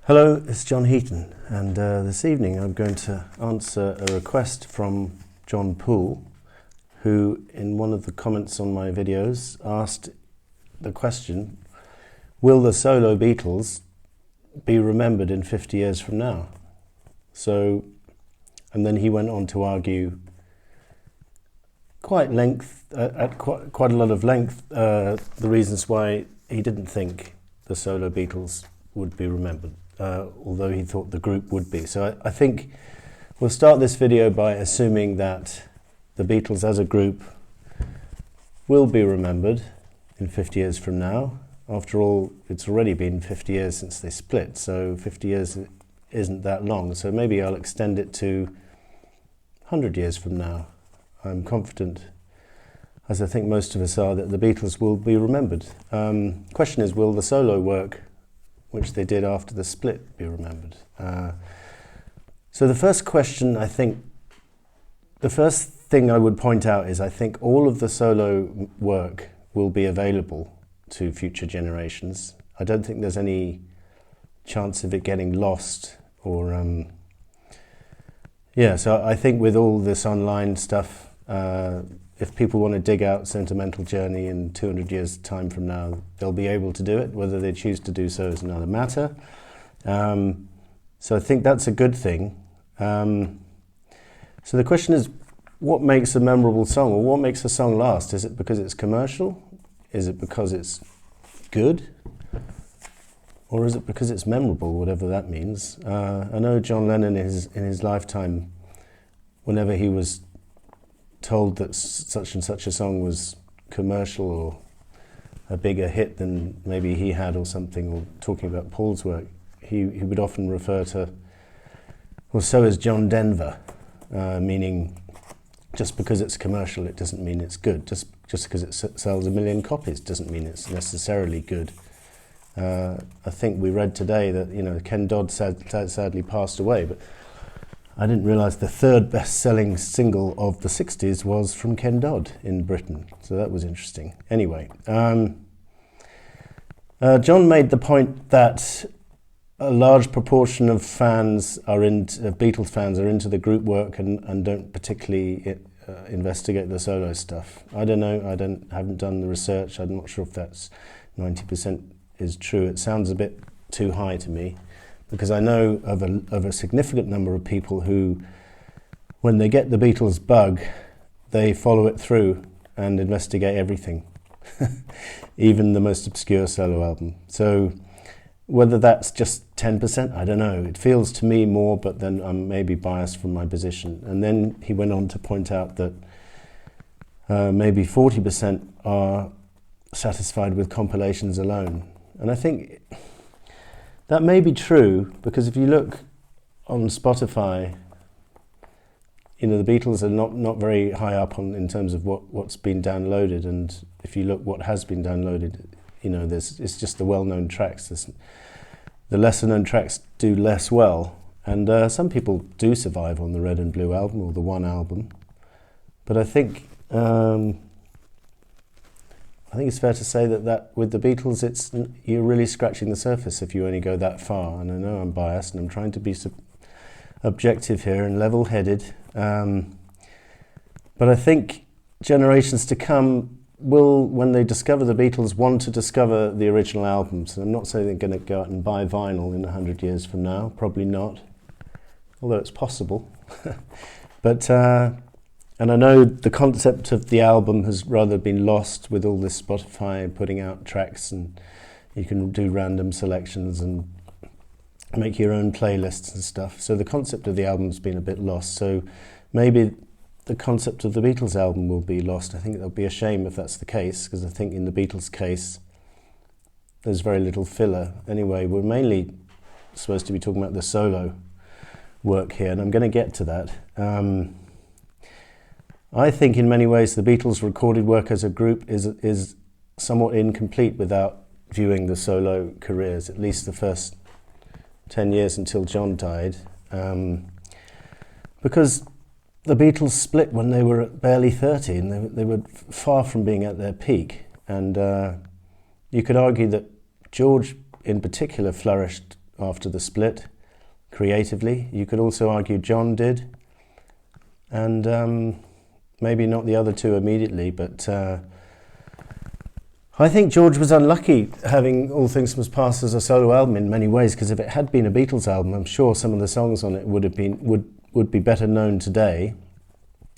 Hello, it's John Heaton, and this evening I'm going to answer a request from John Poole, who in one of the comments on my videos asked the question, will the Solo Beatles be remembered in 50 years from now? So, and then he went on to argue quite a lot of length, the reasons why he didn't think the Solo Beatles would be remembered. Although he thought the group would be. So I think we'll start this video by assuming that the Beatles as a group will be remembered in 50 years from now. After all, it's already been 50 years since they split, so 50 years isn't that long. So maybe I'll extend it to 100 years from now. I'm confident, as I think most of us are, that the Beatles will be remembered. Question is, will the solo work which they did after the split be remembered? So the first question, I think, the first thing I would point out is I think all of the solo work will be available to future generations. I don't think there's any chance of it getting lost or, so I think with all this online stuff, if people want to dig out Sentimental Journey in 200 years' time from now, they'll be able to do it. Whether they choose to do so is another matter. So I think that's a good thing. So the question is, what makes a memorable song, or what makes a song last? Is it because it's commercial? Is it because it's good? Or is it because it's memorable, whatever that means? I know John Lennon in his lifetime, whenever he was told that such and such a song was commercial or a bigger hit than maybe he had or something, or talking about Paul's work, he would often refer to, well, so is John Denver, meaning just because it's commercial it doesn't mean it's good. Just because it sells 1 million copies doesn't mean it's necessarily good. I think we read today that Ken Dodd sadly passed away, but I didn't realise the third best-selling single of the 60s was from Ken Dodd in Britain, so that was interesting. Anyway, John made the point that a large proportion of Beatles fans are into the group work and don't particularly investigate the solo stuff. I don't know, haven't done the research, I'm not sure if that's 90% is true. It sounds a bit too high to me, because I know of a significant number of people who, when they get the Beatles bug, they follow it through and investigate everything, even the most obscure solo album. So whether that's just 10%, I don't know. It feels to me more, but then I'm maybe biased from my position. And then he went on to point out that maybe 40% are satisfied with compilations alone. And I think that may be true, because if you look on Spotify, the Beatles are not very high up in terms of what's been downloaded, and if you look what has been downloaded, it's just the well-known tracks. The lesser-known tracks do less well, and some people do survive on the Red and Blue album, or the One album. But I think it's fair to say that with the Beatles, you're really scratching the surface if you only go that far. And I know I'm biased, and I'm trying to be objective here and level-headed. But I think generations to come will, when they discover the Beatles, want to discover the original albums. And I'm not saying they're going to go out and buy vinyl in 100 years from now. Probably not, although it's possible. But and I know the concept of the album has rather been lost with all this Spotify putting out tracks, and you can do random selections and make your own playlists and stuff. So the concept of the album's been a bit lost. So maybe the concept of the Beatles album will be lost. I think it'll be a shame if that's the case, because I think in the Beatles case there's very little filler. Anyway, we're mainly supposed to be talking about the solo work here, and I'm going to get to that. I think in many ways the Beatles' recorded work as a group is somewhat incomplete without viewing the solo careers, at least the first 10 years until John died, because the Beatles split when they were barely 30, and they were far from being at their peak. And you could argue that George in particular flourished after the split, creatively. You could also argue John did, and maybe not the other two immediately, but I think George was unlucky having All Things Must Pass as a solo album in many ways, because if it had been a Beatles album, I'm sure some of the songs on it would be better known today.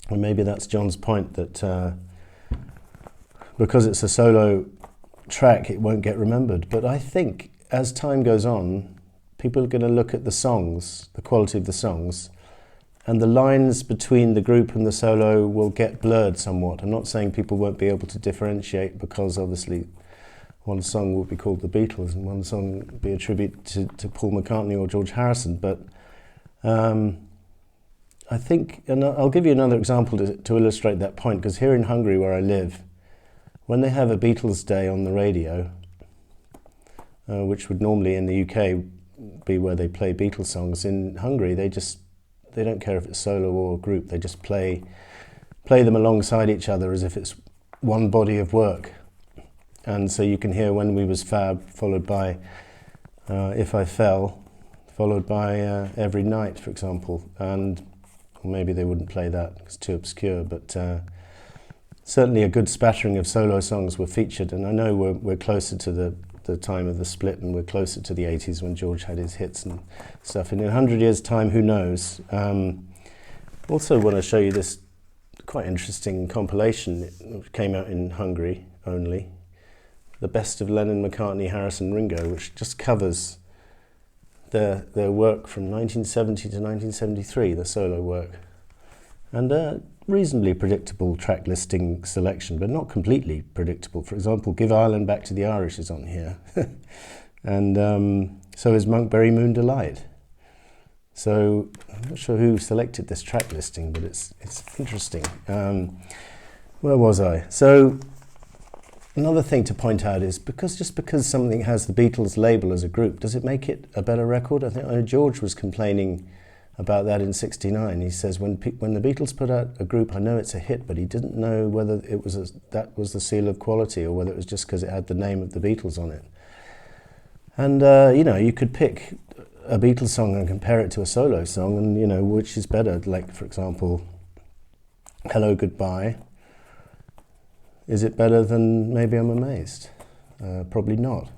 And maybe that's John's point, that because it's a solo track, it won't get remembered. But I think as time goes on, people are going to look at the songs, the quality of the songs, and the lines between the group and the solo will get blurred somewhat. I'm not saying people won't be able to differentiate, because obviously one song will be called The Beatles and one song will be a tribute to Paul McCartney or George Harrison. But I think, and I'll give you another example to illustrate that point, because here in Hungary, where I live, when they have a Beatles Day on the radio, which would normally in the UK be where they play Beatles songs, in Hungary they don't care if it's solo or group. They just play them alongside each other as if it's one body of work. And so you can hear When We Was Fab, followed by If I Fell, followed by Every Night, for example. And maybe they wouldn't play that, it's too obscure, but certainly a good spattering of solo songs were featured. And I know we're closer to the time of the split, and we're closer to the 80s when George had his hits and stuff. And in 100 years' time, who knows? Also want to show you this quite interesting compilation which came out in Hungary only, the best of Lennon, McCartney, Harrison, Ringo, which just covers their work from 1970 to 1973, the solo work. And a reasonably predictable track listing selection, but not completely predictable. For example, Give Ireland Back to the Irish is on here. And so is Monkberry Moon Delight. So I'm not sure who selected this track listing, but it's interesting. Where was I? So another thing to point out is, just because something has the Beatles label as a group, does it make it a better record? I think George was complaining about that in '69. He says, when the Beatles put out a group, I know it's a hit, but he didn't know whether it was that was the seal of quality, or whether it was just because it had the name of the Beatles on it. And you could pick a Beatles song and compare it to a solo song, and which is better. Like, for example, Hello Goodbye. Is it better than Maybe I'm Amazed? Probably not.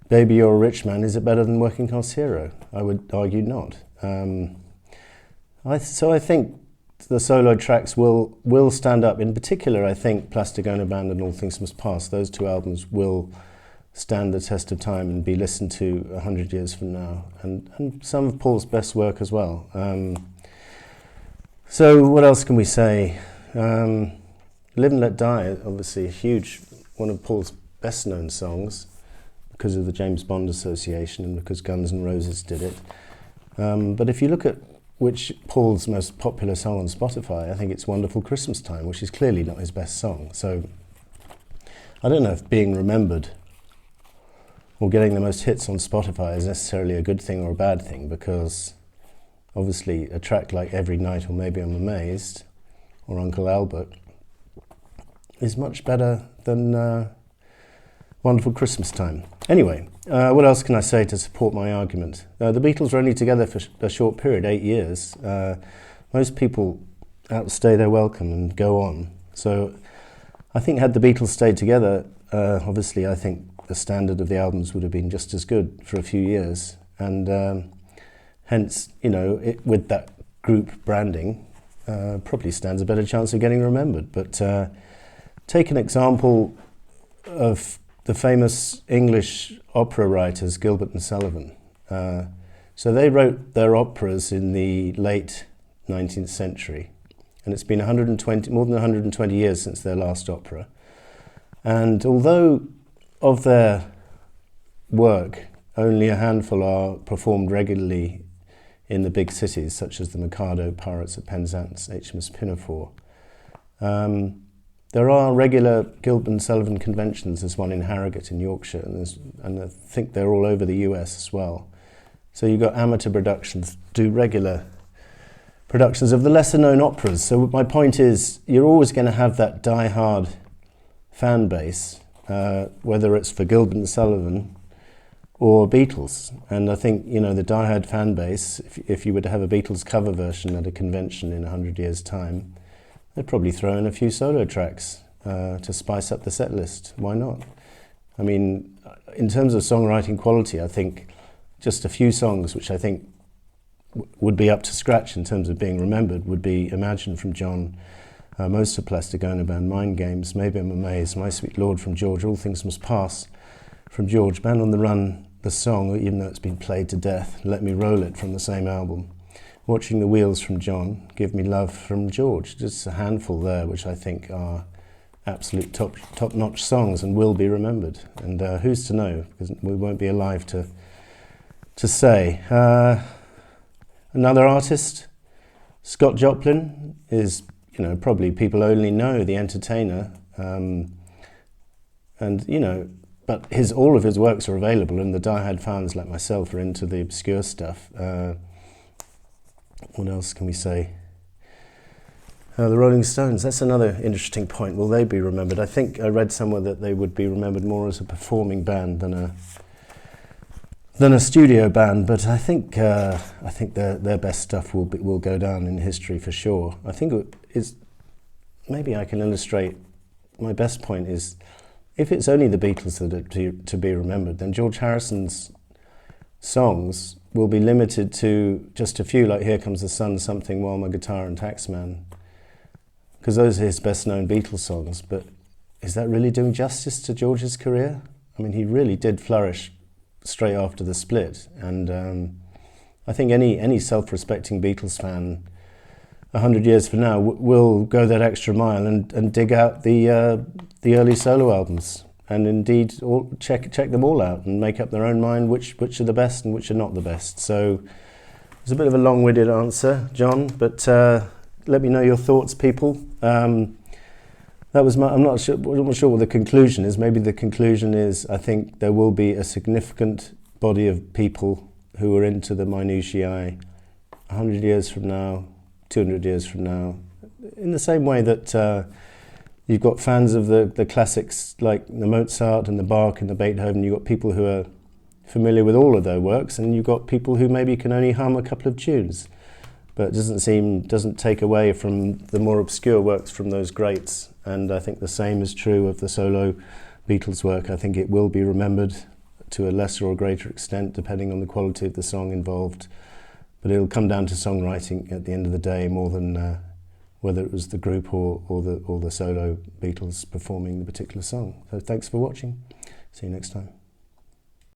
Baby You're a Rich Man, is it better than Working Class Hero? I would argue not. So I think the solo tracks will stand up. In particular, I think Plastic Ono Band and All Things Must Pass, those two albums will stand the test of time and be listened to 100 years from now. And some of Paul's best work as well. So what else can we say? Live and Let Die, obviously one of Paul's best known songs, because of the James Bond Association and because Guns N' Roses did it. But if you look at which Paul's most popular song on Spotify, I think it's Wonderful Christmas Time, which is clearly not his best song. So I don't know if being remembered or getting the most hits on Spotify is necessarily a good thing or a bad thing, because obviously a track like Every Night or Maybe I'm Amazed or Uncle Albert is much better than Wonderful Christmas Time. Anyway, what else can I say to support my argument? The Beatles were only together for a short period, 8 years. Most people outstay their welcome and go on. So I think had the Beatles stayed together, obviously I think the standard of the albums would have been just as good for a few years. And hence, with that group branding, probably stands a better chance of getting remembered. But take an example of the famous English opera writers, Gilbert and Sullivan. So they wrote their operas in the late 19th century, and it's been more than 120 years since their last opera. And although of their work, only a handful are performed regularly in the big cities, such as the Mikado, Pirates of Penzance, HMS Pinafore, there are regular Gilbert and Sullivan conventions. There's one in Harrogate in Yorkshire, and I think they're all over the US as well. So you've got amateur productions, do regular productions of the lesser-known operas. So my point is, you're always going to have that die-hard fan base, whether it's for Gilbert and Sullivan or Beatles. And I think, you know, the diehard fan base, if you were to have a Beatles cover version at a convention in 100 years' time, they'd probably throw in a few solo tracks to spice up the set list. Why not? I mean, in terms of songwriting quality, I think just a few songs which I think would be up to scratch in terms of being remembered would be Imagine from John, Most of Plasticona Band, Mind Games, Maybe I'm Amazed, My Sweet Lord from George, All Things Must Pass from George, Band on the Run, the song, even though it's been played to death, Let Me Roll It from the same album, Watching the Wheels from John, Give Me Love from George. Just a handful there which I think are absolute top-notch songs and will be remembered. And who's to know, because we won't be alive to say. Another artist, Scott Joplin, is, you know, probably people only know, the entertainer, and, you know, but all of his works are available, and the diehard fans like myself are into the obscure stuff. What else can we say? The Rolling Stones, that's another interesting point. Will they be remembered? I think I read somewhere that they would be remembered more as a performing band than a studio band, but I think their best stuff will go down in history for sure. I think maybe I can illustrate. My best point is, if it's only the Beatles that are to be remembered, then George Harrison's songs will be limited to just a few, like Here Comes the Sun, Something, While My Guitar and Taxman, because those are his best-known Beatles songs. But is that really doing justice to George's career? I mean, he really did flourish straight after the split, and I think any self-respecting Beatles fan 100 years from now will go that extra mile and dig out the early solo albums, and indeed check them all out and make up their own mind which are the best and which are not the best. So it's a bit of a long-winded answer, John, but let me know your thoughts, people. That was I'm not sure what the conclusion is. Maybe the conclusion is, I think there will be a significant body of people who are into the minutiae 100 years from now, 200 years from now, in the same way that you've got fans of the classics like the Mozart and the Bach and the Beethoven. You've got people who are familiar with all of their works, and you've got people who maybe can only hum a couple of tunes. But it doesn't take away from the more obscure works from those greats. And I think the same is true of the solo Beatles work. I think it will be remembered to a lesser or greater extent, depending on the quality of the song involved. But it'll come down to songwriting at the end of the day, more than whether it was the group or the solo Beatles performing the particular song. So thanks for watching. See you next time.